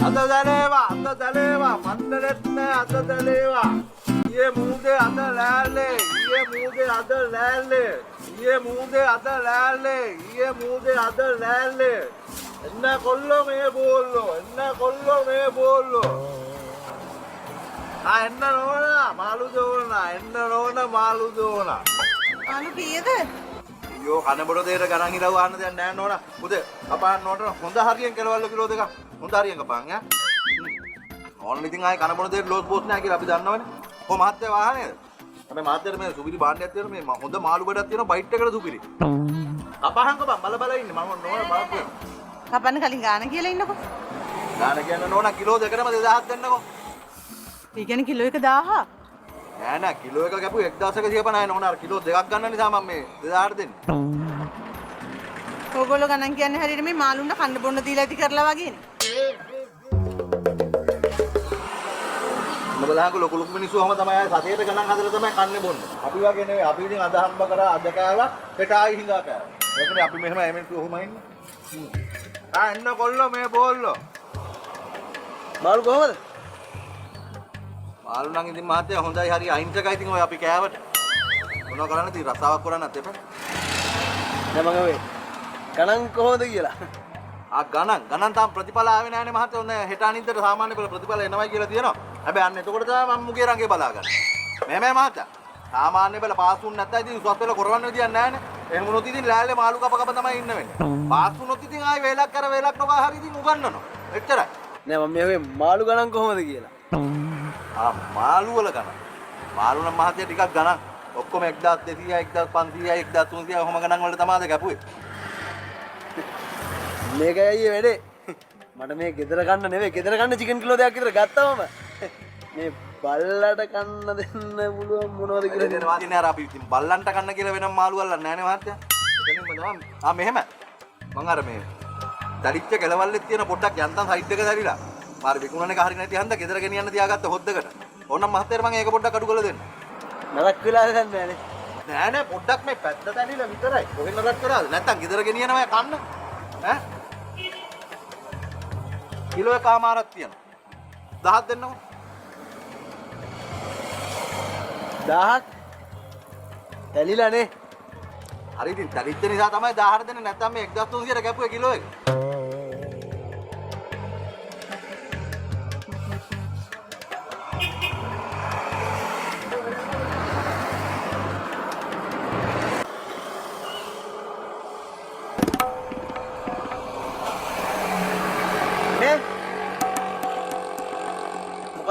අත දැලේවා මන්දරෙත් නෑ අත දැලේවා ඊයේ මූදේ අත ලෑල්ලේ එන්න කොල්ලෝ මේ බෝල්ලෝ එන්න නෝනා මාළු දෝනා මාළු කීයද? අයියෝ කන බොඩ දෙයට ගණන් ඉරව ආන්න දෙයක් නෑ නෝනා. පුතේ කපාන්න නෝට හොඳ හරියෙන් කෙලවල්ල කිලෝ දෙකක්. හොඳ හරියෙන් කපන් ඈ. ඕන ඉතින් ආයේ කන බොඩ දෙයට ලෝස් බෝස් නෑ කියලා අපි දන්නවනේ. කො මහත්තයා වාහනේද? හැබැයි මහත්තයාට මේ සුපිරි භාණ්ඩයක් තියෙනවා මේ හොඳ මාළු බඩක් තියෙනවා බයිට් එකට සුපිරි. කපහන් බල බල ඉන්නේ මම නෝනා බලන්න. කපන්න කලින් ගාන කියලා ඉන්නකෝ. ගාන කියන්න නෝනා කිලෝ දෙකටම 2000ක් දෙන්නකෝ. ඒ කියන්නේ කිලෝ එක 1000ක්. නෑ කිලෝ එක කැපු 1150යි නෝනා අර කිලෝ දෙකක් ගන්න නිසා මම මේ 2000ට දෙන්නේ. ඕගොල්ලෝ ගණන් කියන්නේ හරියට මේ මාළුන්ට කන්න බොන්න දීලා ඇති කරලා වගේනේ. බලහක ලොකු මිනිස්සුවම තමයි ආයේ සතේට ගණන් හදලා තමයි කන්නේ බොන්නේ. අපි වගේ නෙවෙයි. අපි ඉතින් අද හම්බ කරා අද කෑවා හෙට ආයි හිඟා කෑවා. ඒකනේ අපි මෙහෙම එමෙන්තු ඔහොම ඉන්නේ. එන්න කොල්ලෝ මේ බෝල්ලෝ. මාළු කොහමද? මාළු නම් ඉතින් මහත්තයා හොඳයි හරි අහිංසකයි ඉතින් ඔය අපි කෑවට. මොනවා කරන්න ඉතින් රසාවක් කරන්නත් එපා. දැන් මම ඔය ගණන් කොහොමද කියලා. ගණන් තාම ප්‍රතිඵල ආවේ නැහැනේ මහත්තයා. ඔන්න හෙට අනිද්දාට සාමාන්‍ය ප්‍රතිඵල එනවයි කියලා තියෙනවා. හැබැයි අන්න එතකොට තමයි මම මුගේ රංගේ බලාගන්නේ. මේ මහත්තයා. සාමාන්‍ය බල පාස් වුන් නැත්නම් ඉතින් උසස් පෙළ කරවන්න විදියක් නැහැනේ. එහෙම වුණොත් ඉතින් ලෑල්ලේ මාළු කප තමයි ඉන්න වෙන්නේ. පාස් වුණොත් ඉතින් ආයි වේලක් නොකා හරි ඉතින් උගන්වනවා. එච්චරයි. නෑ මම මේ මාළු ගණන් කොහොමද කියලා. මාළු වල ගණන්. මාළු නම් මහත්තයා ටිකක් ගණන්. ඔක්කොම 1200යි 1500යි 1300යි ඔහොම ගණන් වලට තමාද කැපුවේ. මේකයි අයියේ වැඩේ. මට මේ ගෙදර ගන්න නෙවෙයි ගෙදර ගන්න චිකන් කිලෝ දෙකක් විතර ගත්තවම මේ බල්ලට කන්න දෙන්න පුළුවන් මොනවද කියලා දෙනවා. ඉතින් අර අපි ඉතින් බල්ලන්ට කන්න කියලා වෙනම මාළු අල්ලන්නේ නැහනේ මහත්තයා. එතනින්ම තමයි. මෙහෙම. මං අර මේ දරිච්ච කෙලවල්ලේ තියෙන පොඩ්ඩක් යන්තම් සයිඩ් එක දැරිලා. මාර විකුණන එක හරිය නැති හන්ද ගෙදර ගෙනියන්න තියාගත්ත හොද්දකට. ඕනම් මහත්තයාට මං ඒක පොඩ්ඩක් අඩු කරලා දෙන්න. නරක් වෙලා ගන්නෑ නේ. නෑ පොඩ්ඩක් මේ පැත්ත තැනිලා විතරයි. කොහෙන් නරක් කරාද? නැත්තම් ගෙදර ගෙනියනවා කන්න. ඈ කිලෝ එකමාරක් තියෙනවා. 1000ක් දෙන්නකෝ. 1000ක් තැලිලානේ. හරි ඉතින් තැලිච්ච නිසා තමයි 1000ට දෙන්නේ. නැත්නම් මේ 1300ට කැපුවේ කිලෝ එක.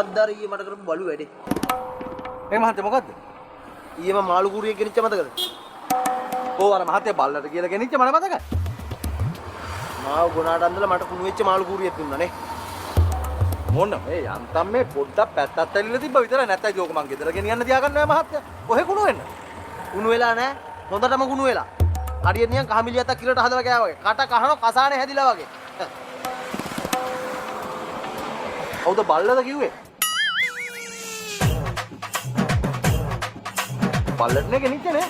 මොකක්ද අර ඊයේ මට කරපු බලු වැඩේ? මේ මහත්තයා මොකද්ද? ඊයේ මම මාළු කුරිය ගෙනිච්ච මතකද? ඕ අර මහත්තයා බල්ලට කියලා ගෙනිච්ච මට මතකයි. මාව ගොනාට අන්දලා මට කුණු වෙච්ච මාළු කුරියක් දුන්නානේ. මොන්න මේ යන්තම් මේ පොඩ්ඩක් පැත්තක් තැලිලා තිබ්බ විතරයි. නැත්නම් ඒක මං ගෙදර ගෙනියන්න තියාගන්නවා මහත්තයා. කොහෙ කුණු වෙන්න? කුණු වෙලා නැහැ. හොඳටම කුණු වෙලා. හරියට නිකන් කහමිලියත්තක් කිලෝට හදලා කෑවා වගේ. කට කහන කසානේ හැදිලා වගේ. කවුද බල්ලද කිව්වේ? බල්ලටනේ ගෙනිච්චනේ.